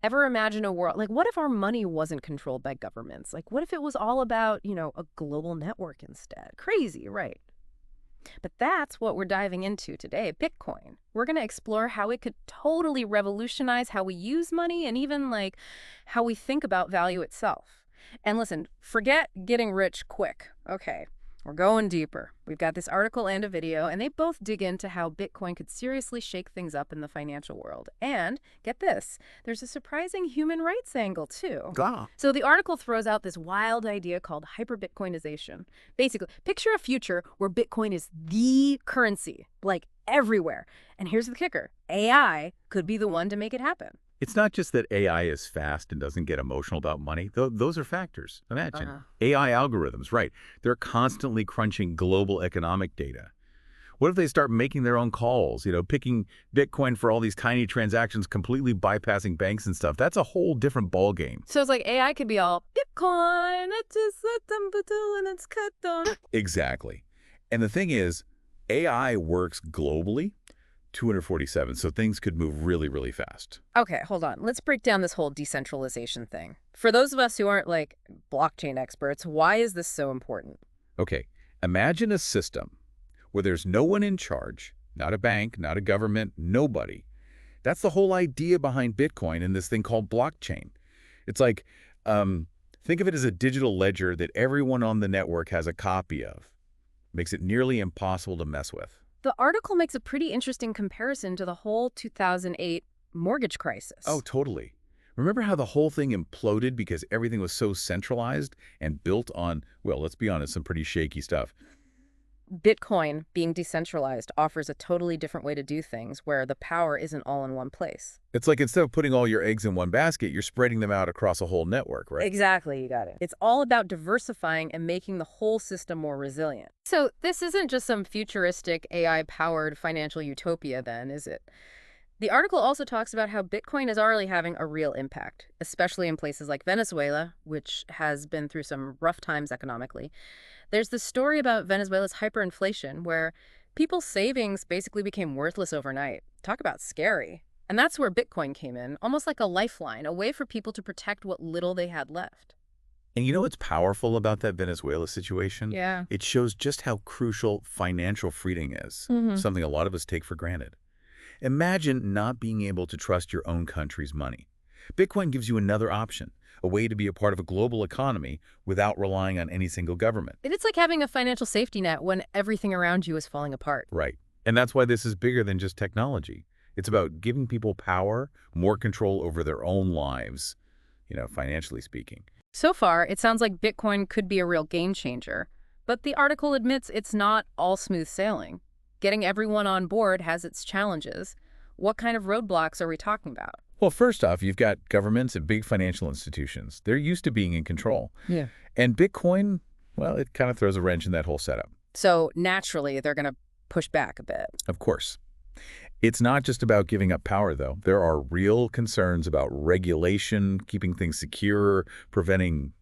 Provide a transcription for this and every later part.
Ever imagine a world, like what if our money wasn't controlled by governments? Like what if it was all about, a global network instead? Crazy, right? But that's what we're diving into today, Bitcoin. We're going to explore how it could totally revolutionize how we use money and even like how we think about value itself. And listen, forget getting rich quick. Okay, we're going deeper. We've got this article and a video, and they both dig into how Bitcoin could seriously shake things up in the financial world. And get this, there's a surprising human rights angle too. Ah. So the article throws out this wild idea called hyperbitcoinization. Basically, picture a future where Bitcoin is the currency, like everywhere. And here's the kicker. AI could be the one to make it happen. It's not just that AI is fast and doesn't get emotional about money. Those are factors. Imagine. Uh-huh. AI algorithms, right? They're constantly crunching global economic data. What if they start making their own calls, picking Bitcoin for all these tiny transactions, completely bypassing banks and stuff? That's a whole different ballgame. So it's like AI could be all, Bitcoin, it's just and it's cut down. Exactly. And the thing is, AI works globally, 247, so things could move really, really fast. Okay, hold on. Let's break down this whole decentralization thing. For those of us who aren't like blockchain experts, why is this so important? Okay, imagine a system where there's no one in charge, not a bank, not a government, nobody. That's the whole idea behind Bitcoin and this thing called blockchain. It's like, think of it as a digital ledger that everyone on the network has a copy of. Makes it nearly impossible to mess with. The article makes a pretty interesting comparison to the whole 2008 mortgage crisis. Oh, totally. Remember how the whole thing imploded because everything was so centralized and built on, well, let's be honest, some pretty shaky stuff. Bitcoin, being decentralized, offers a totally different way to do things where the power isn't all in one place. It's like instead of putting all your eggs in one basket, you're spreading them out across a whole network, right? Exactly, you got it. It's all about diversifying and making the whole system more resilient. So this isn't just some futuristic AI-powered financial utopia then, is it? The article also talks about how Bitcoin is already having a real impact, especially in places like Venezuela, which has been through some rough times economically. There's this story about Venezuela's hyperinflation, where people's savings basically became worthless overnight. Talk about scary. And that's where Bitcoin came in, almost like a lifeline, a way for people to protect what little they had left. And you know what's powerful about that Venezuela situation? Yeah. It shows just how crucial financial freedom is, something a lot of us take for granted. Imagine not being able to trust your own country's money. Bitcoin gives you another option, a way to be a part of a global economy without relying on any single government. It's like having a financial safety net when everything around you is falling apart. Right. And that's why this is bigger than just technology. It's about giving people power, more control over their own lives, financially speaking. So far, it sounds like Bitcoin could be a real game changer. But the article admits it's not all smooth sailing. Getting everyone on board has its challenges. What kind of roadblocks are we talking about? Well, first off, you've got governments and big financial institutions. They're used to being in control. Yeah. And Bitcoin, well, it kind of throws a wrench in that whole setup. So naturally, they're going to push back a bit. Of course. It's not just about giving up power, though. There are real concerns about regulation, keeping things secure, preventing,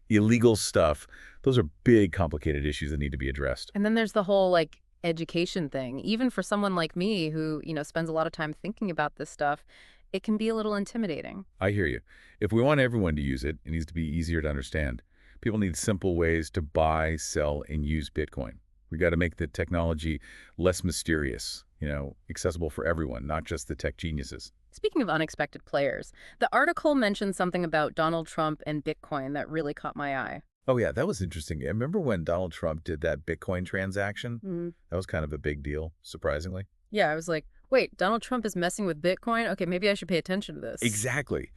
illegal stuff. Those are big, complicated issues that need to be addressed. And then there's the whole, education thing. Even for someone like me who, spends a lot of time thinking about this stuff, it can be a little intimidating. I hear you. If we want everyone to use it, it needs to be easier to understand. People need simple ways to buy, sell, and use Bitcoin. We got to make the technology less mysterious, accessible for everyone, not just the tech geniuses. Speaking of unexpected players, the article mentioned something about Donald Trump and Bitcoin that really caught my eye. Oh, yeah, that was interesting. I remember when Donald Trump did that Bitcoin transaction? That was kind of a big deal, surprisingly. Yeah, I was like, wait, Donald Trump is messing with Bitcoin? Okay, maybe I should pay attention to this. Exactly.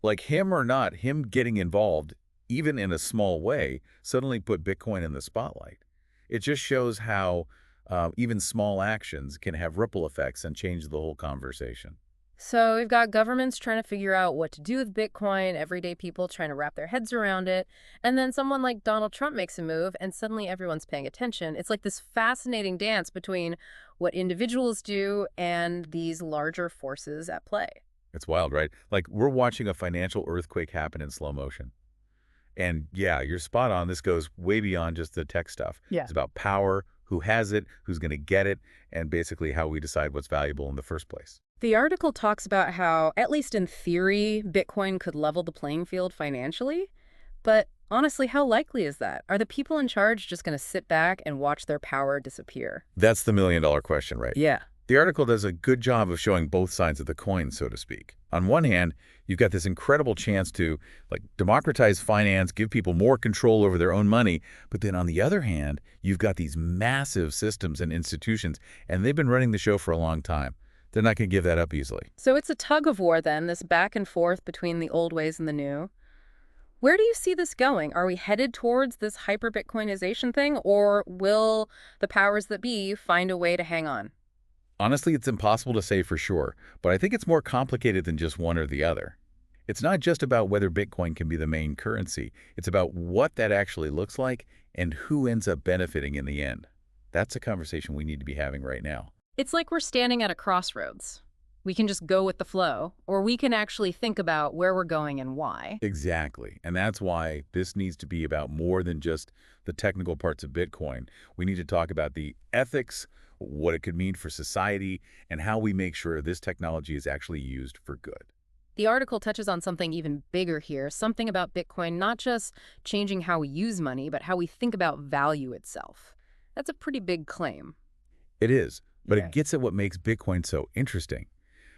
Like him or not, him getting involved, even in a small way, suddenly put Bitcoin in the spotlight. It just shows how even small actions can have ripple effects and change the whole conversation. So we've got governments trying to figure out what to do with Bitcoin, everyday people trying to wrap their heads around it, and then someone like Donald Trump makes a move and suddenly everyone's paying attention. It's like this fascinating dance between what individuals do and these larger forces at play. It's wild, right? Like we're watching a financial earthquake happen in slow motion. And yeah, you're spot on. This goes way beyond just the tech stuff. Yeah. It's about power, who has it, who's going to get it, and basically how we decide what's valuable in the first place. The article talks about how, at least in theory, Bitcoin could level the playing field financially. But honestly, how likely is that? Are the people in charge just going to sit back and watch their power disappear? That's the million-dollar question, right? Yeah. The article does a good job of showing both sides of the coin, so to speak. On one hand, you've got this incredible chance to democratize finance, give people more control over their own money. But then on the other hand, you've got these massive systems and institutions, and they've been running the show for a long time. They're not going to give that up easily. So it's a tug of war then, this back and forth between the old ways and the new. Where do you see this going? Are we headed towards this hyper-Bitcoinization thing, or will the powers that be find a way to hang on? Honestly, it's impossible to say for sure, but I think it's more complicated than just one or the other. It's not just about whether Bitcoin can be the main currency. It's about what that actually looks like and who ends up benefiting in the end. That's a conversation we need to be having right now. It's like we're standing at a crossroads. We can just go with the flow, or we can actually think about where we're going and why. Exactly. And that's why this needs to be about more than just the technical parts of Bitcoin. We need to talk about the ethics, what it could mean for society, and how we make sure this technology is actually used for good. The article touches on something even bigger here, something about Bitcoin not just changing how we use money, but how we think about value itself. That's a pretty big claim. It is, but Yeah. it gets at what makes Bitcoin so interesting.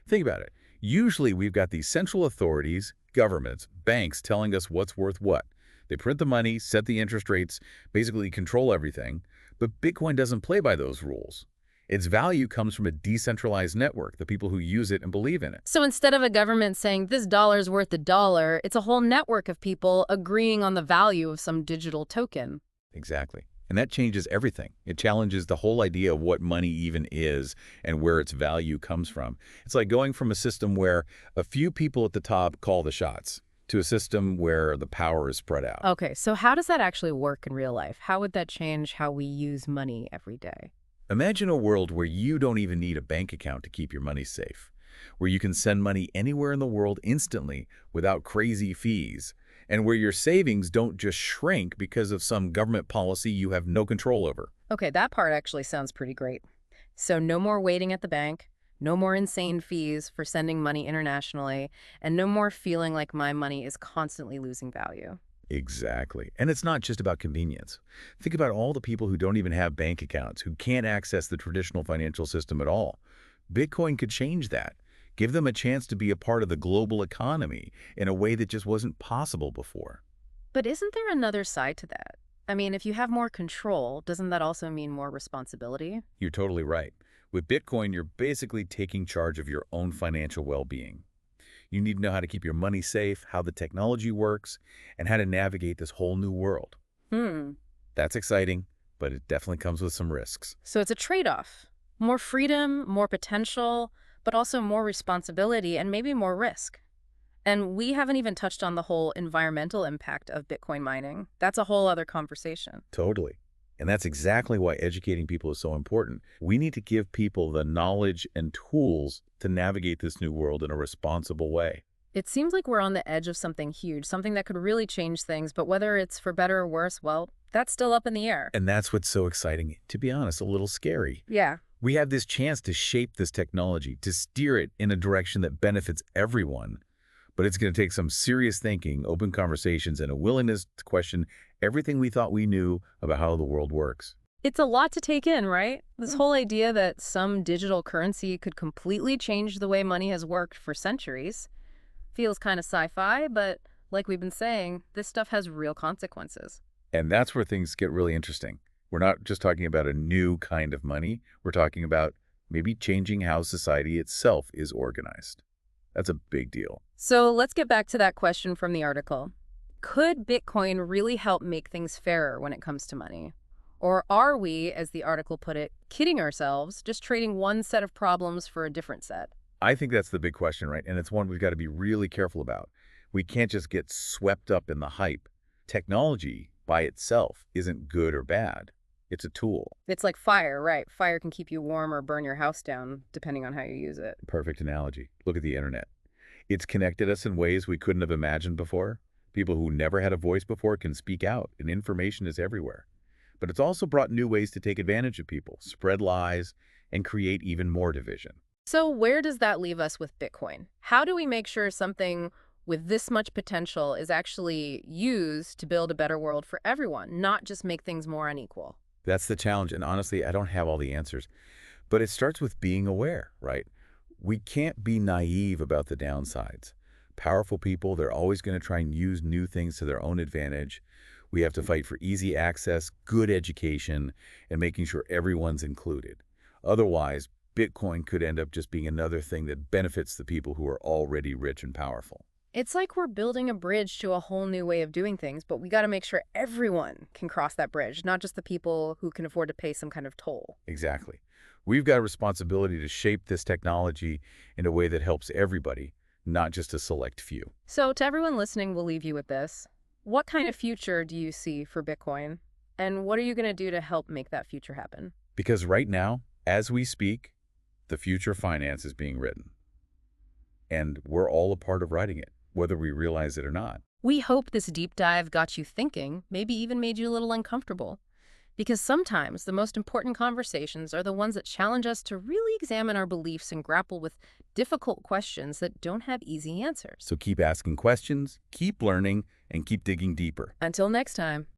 Think about it. Usually we've got these central authorities, governments, banks telling us what's worth what. They print the money, set the interest rates, basically control everything. But Bitcoin doesn't play by those rules. Its value comes from a decentralized network, the people who use it and believe in it. So instead of a government saying this dollar's worth a dollar, it's a whole network of people agreeing on the value of some digital token. Exactly. And that changes everything. It challenges the whole idea of what money even is and where its value comes from. It's like going from a system where a few people at the top call the shots to a system where the power is spread out. Okay, so how does that actually work in real life? How would that change how we use money every day? Imagine a world where you don't even need a bank account to keep your money safe, where you can send money anywhere in the world instantly without crazy fees, and where your savings don't just shrink because of some government policy you have no control over. Okay, that part actually sounds pretty great. So no more waiting at the bank, no more insane fees for sending money internationally, and no more feeling like my money is constantly losing value. Exactly. And it's not just about convenience. Think about all the people who don't even have bank accounts, who can't access the traditional financial system at all. Bitcoin could change that. Give them a chance to be a part of the global economy in a way that just wasn't possible before. But isn't there another side to that? I mean, if you have more control, doesn't that also mean more responsibility? You're totally right. With Bitcoin, you're basically taking charge of your own financial well-being. You need to know how to keep your money safe, how the technology works, and how to navigate this whole new world. That's exciting, but it definitely comes with some risks. So it's a trade-off. More freedom, more potential, but also more responsibility and maybe more risk. And we haven't even touched on the whole environmental impact of Bitcoin mining. That's a whole other conversation. Totally. And that's exactly why educating people is so important. We need to give people the knowledge and tools to navigate this new world in a responsible way. It seems like we're on the edge of something huge, something that could really change things, but whether it's for better or worse, well, that's still up in the air. And that's what's so exciting, to be honest, a little scary. Yeah. We have this chance to shape this technology, to steer it in a direction that benefits everyone. But it's going to take some serious thinking, open conversations, and a willingness to question everything we thought we knew about how the world works. It's a lot to take in, right? This whole idea that some digital currency could completely change the way money has worked for centuries feels kind of sci-fi, but like we've been saying, this stuff has real consequences. And that's where things get really interesting. We're not just talking about a new kind of money. We're talking about maybe changing how society itself is organized. That's a big deal. So let's get back to that question from the article. Could Bitcoin really help make things fairer when it comes to money? Or are we, as the article put it, kidding ourselves, just trading one set of problems for a different set? I think that's the big question, right? And it's one we've got to be really careful about. We can't just get swept up in the hype. Technology by itself isn't good or bad. It's a tool. It's like fire, right? Fire can keep you warm or burn your house down, depending on how you use it. Perfect analogy. Look at the internet. It's connected us in ways we couldn't have imagined before. People who never had a voice before can speak out, and information is everywhere. But it's also brought new ways to take advantage of people, spread lies, and create even more division. So where does that leave us with Bitcoin? How do we make sure something with this much potential is actually used to build a better world for everyone, not just make things more unequal? That's the challenge, and honestly, I don't have all the answers. But it starts with being aware, right? We can't be naive about the downsides. Powerful people, they're always going to try and use new things to their own advantage. We have to fight for easy access, good education, and making sure everyone's included. Otherwise, Bitcoin could end up just being another thing that benefits the people who are already rich and powerful. It's like we're building a bridge to a whole new way of doing things, but we got to make sure everyone can cross that bridge, not just the people who can afford to pay some kind of toll. Exactly. We've got a responsibility to shape this technology in a way that helps everybody, not just a select few. So to everyone listening, we'll leave you with this. What kind of future do you see for Bitcoin? And what are you going to do to help make that future happen? Because right now, as we speak, the future of finance is being written. And we're all a part of writing it, whether we realize it or not. We hope this deep dive got you thinking, maybe even made you a little uncomfortable. Because sometimes the most important conversations are the ones that challenge us to really examine our beliefs and grapple with difficult questions that don't have easy answers. So keep asking questions, keep learning, and keep digging deeper. Until next time.